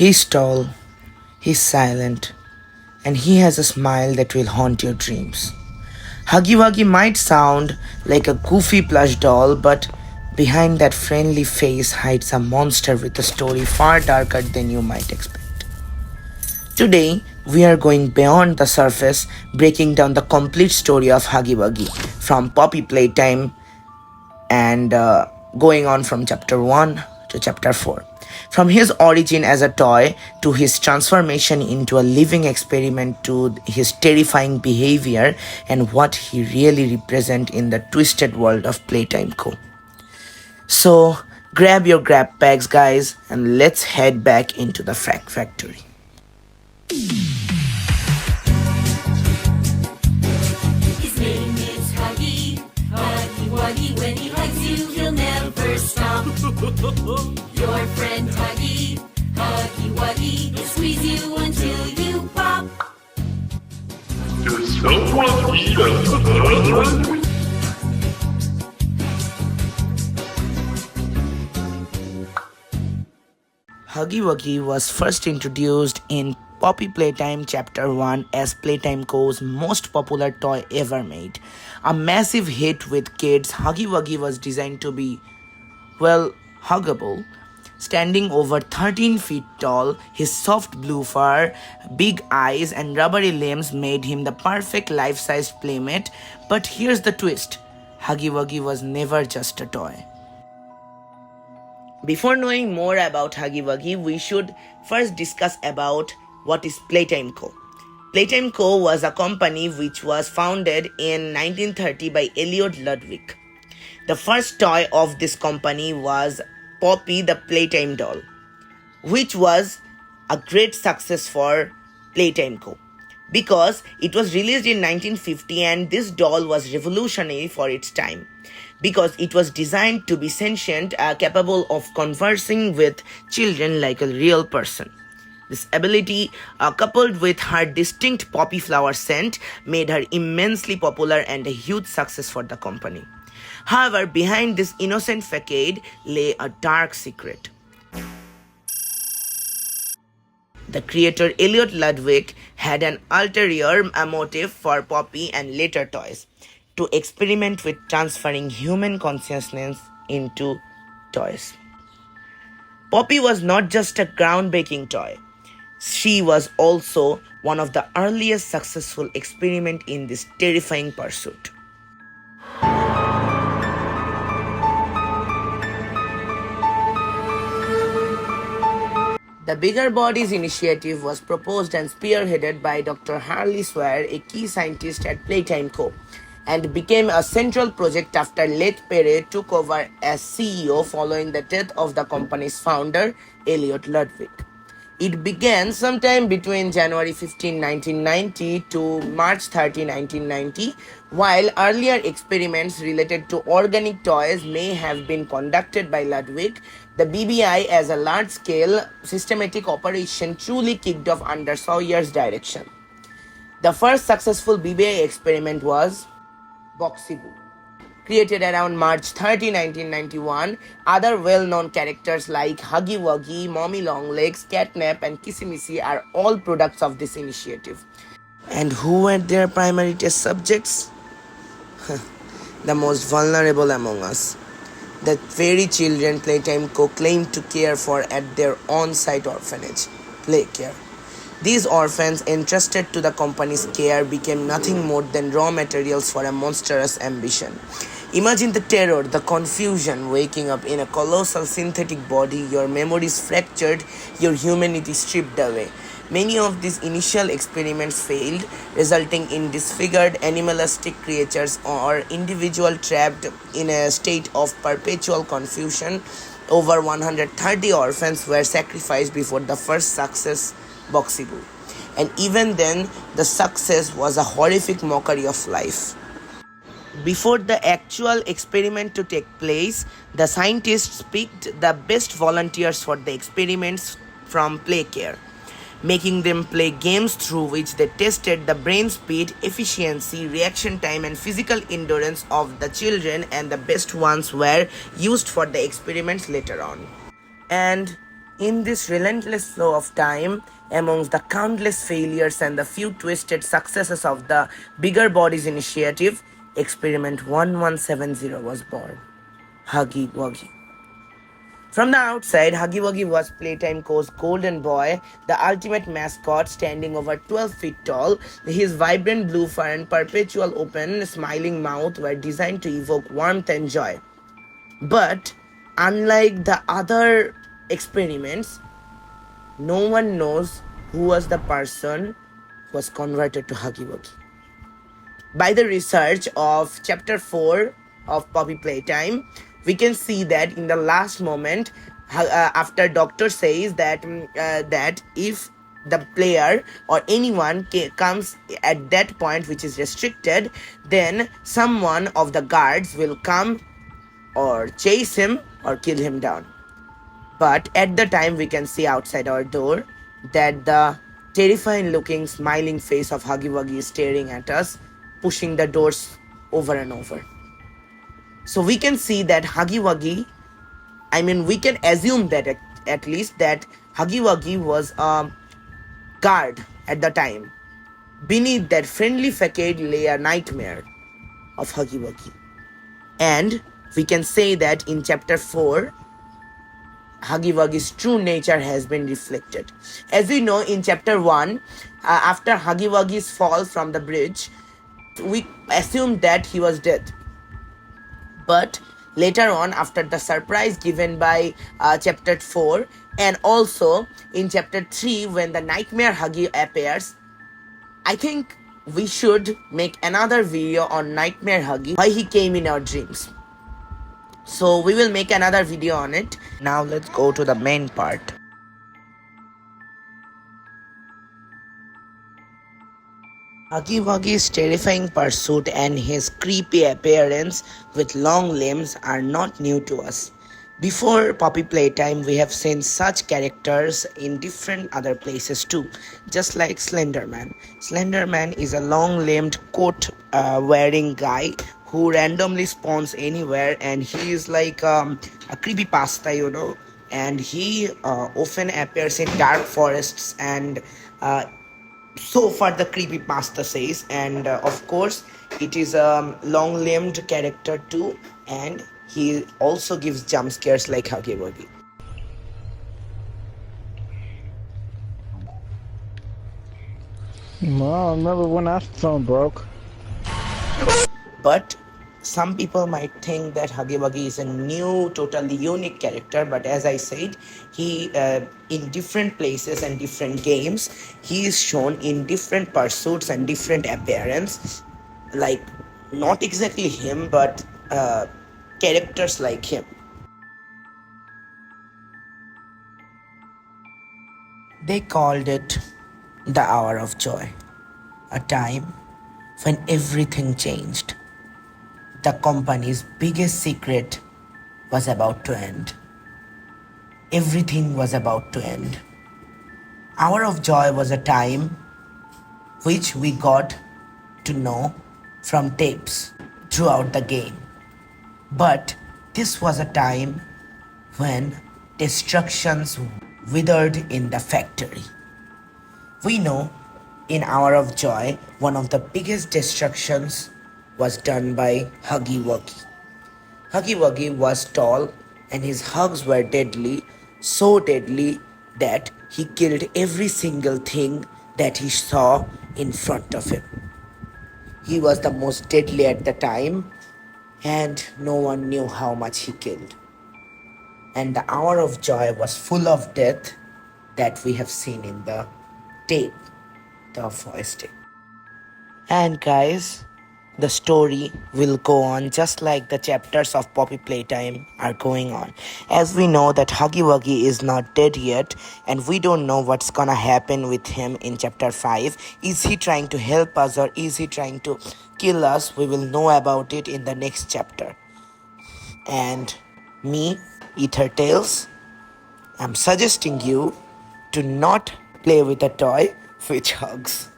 He's tall, he's silent, and he has a smile that will haunt your dreams. Huggy Wuggy might sound like a goofy plush doll, but behind that friendly face hides a monster with a story far darker than you might expect. Today, we are going beyond the surface, breaking down the complete story of Huggy Wuggy, from Poppy Playtime and going on from chapter 1 to chapter 4. From his origin as a toy to his transformation into a living experiment to his terrifying behavior and what he really represents in the twisted world of Playtime Co. So, grab your grab bags, guys, and let's head back into the fact factory. His name is Huggy, Huggy Wuggy. When he hugs you, he'll never stop. Your friend Huggy, Huggy Wuggy. He'll squeeze you until you pop. Does someone need a hug? Huggy Wuggy was first introduced in Poppy Playtime Chapter 1 as Playtime Co.'s most popular toy ever made. A massive hit with kids, Huggy Wuggy was designed to be, well, huggable. Standing over 13 feet tall, his soft blue fur, big eyes, and rubbery limbs made him the perfect life-sized playmate. But here's the twist: Huggy Wuggy was never just a toy. Before knowing more about Huggy Wuggy, we should first discuss about what is Playtime Co. Playtime Co. was a company which was founded in 1930 by Elliot Ludwig. The first toy of this company was Poppy the Playtime doll, which was a great success for Playtime Co. because it was released in 1950 and this doll was revolutionary for its time because it was designed to be sentient, capable of conversing with children like a real person. This ability, coupled with her distinct poppy flower scent, made her immensely popular and a huge success for the company. However, behind this innocent facade lay a dark secret. The creator Elliot Ludwig had an ulterior motive for Poppy and later toys, to experiment with transferring human consciousness into toys. Poppy was not just a groundbreaking toy. She was also one of the earliest successful experiments in this terrifying pursuit. The Bigger Bodies initiative was proposed and spearheaded by Dr. Harley Swire, a key scientist at Playtime Co., and became a central project after Late Perry took over as CEO following the death of the company's founder, Elliot Ludwig. It began sometime between January 15, 1990 to March 30, 1990. While earlier experiments related to organic toys may have been conducted by Ludwig, the BBI as a large-scale systematic operation truly kicked off under Sawyer's direction. The first successful BBI experiment was Boxy Boo. Created around March 30, 1991, other well-known characters like Huggy Wuggy, Mommy Longlegs, Catnap, and Kissimissy are all products of this initiative. And who were their primary test subjects? The most vulnerable among us. The very children Playtime Co. claimed to care for at their on-site orphanage, Playcare. These orphans entrusted to the company's care became nothing more than raw materials for a monstrous ambition. Imagine the terror, the confusion, waking up in a colossal synthetic body, your memories fractured, your humanity stripped away. Many of these initial experiments failed, resulting in disfigured animalistic creatures or individuals trapped in a state of perpetual confusion. Over 130 orphans were sacrificed before the first success, Boxy Boo. And even then, the success was a horrific mockery of life. Before the actual experiment to take place, the scientists picked the best volunteers for the experiments from Playcare, making them play games through which they tested the brain speed, efficiency, reaction time, and physical endurance of the children, and the best ones were used for the experiments later on. And In this relentless flow of time, amongst the countless failures and the few twisted successes of the Bigger Bodies Initiative, Experiment 1170 was born. Huggy Wuggy. From the outside, Huggy Wuggy was Playtime Co's golden boy, the ultimate mascot standing over 12 feet tall. His vibrant blue fur and perpetual open, smiling mouth were designed to evoke warmth and joy. But unlike the other experiments, no one knows who was the person who was converted to Huggy Wuggy. By the research of chapter 4 of Poppy Playtime, we can see that in the last moment, after doctor says that that if the player or anyone comes at that point which is restricted, then someone of the guards will come or chase him or kill him down. But at the time, we can see outside our door that the terrifying looking smiling face of Huggy Wuggy is staring at us, pushing the doors over and over. So we can see that Huggy Wuggy, we can assume that at least that Huggy Wuggy was a guard at the time. Beneath that friendly facade lay a nightmare of Huggy Wuggy. And we can say that in chapter 4, Huggy Wuggy's true nature has been reflected. As we know, in chapter 1, after Huggy Wuggy's fall from the bridge, we assumed that he was dead. But later on, after the surprise given by chapter 4, and also in chapter 3, when the nightmare Huggy appears, I think we should make another video on Nightmare Huggy, why he came in our dreams. So we will make another video on it. Now let's go to the main part. Huggy Wuggy's terrifying pursuit and his creepy appearance with long limbs are not new to us. Before Poppy Playtime, we have seen such characters in different other places too, just like Slenderman. Slenderman is a long-limbed coat-wearing guy who randomly spawns anywhere, and he is like a creepypasta, and he often appears in dark forests, and so far the creepypasta says, and of course it is a long-limbed character too, and he also gives jump scares like Huggy Wuggy. Well, I remember when our phone broke. But some people might think that Huggy Wuggy is a new, totally unique character. But as I said, he in different places and different games, he is shown in different pursuits and different appearance. Like, not exactly him, but characters like him. They called it the hour of joy, a time when everything changed. The company's biggest secret was about to end. Everything was about to end. Hour of joy was a time which we got to know from tapes throughout the game. But this was a time when destructions withered in the factory. We know in Hour of Joy, one of the biggest destructions was done by Huggy Wuggy. Huggy Wuggy was tall and his hugs were deadly, so deadly that he killed every single thing that he saw in front of him. He was the most deadly at the time, and no one knew how much he killed. And the Hour of Joy was full of death that we have seen in the tape, the voice tape. And guys, the story will go on just like the chapters of Poppy Playtime are going on. As we know that Huggy Wuggy is not dead yet, and we don't know what's gonna happen with him in chapter 5. Is he trying to help us or is he trying to kill us? We will know about it in the next chapter. And me, Ether Tales, I'm suggesting you to not play with a toy which hugs.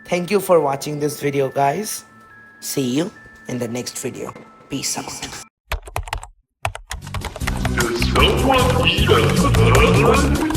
Thank you for watching this video, guys. See you in the next video. Peace out. Someone eat a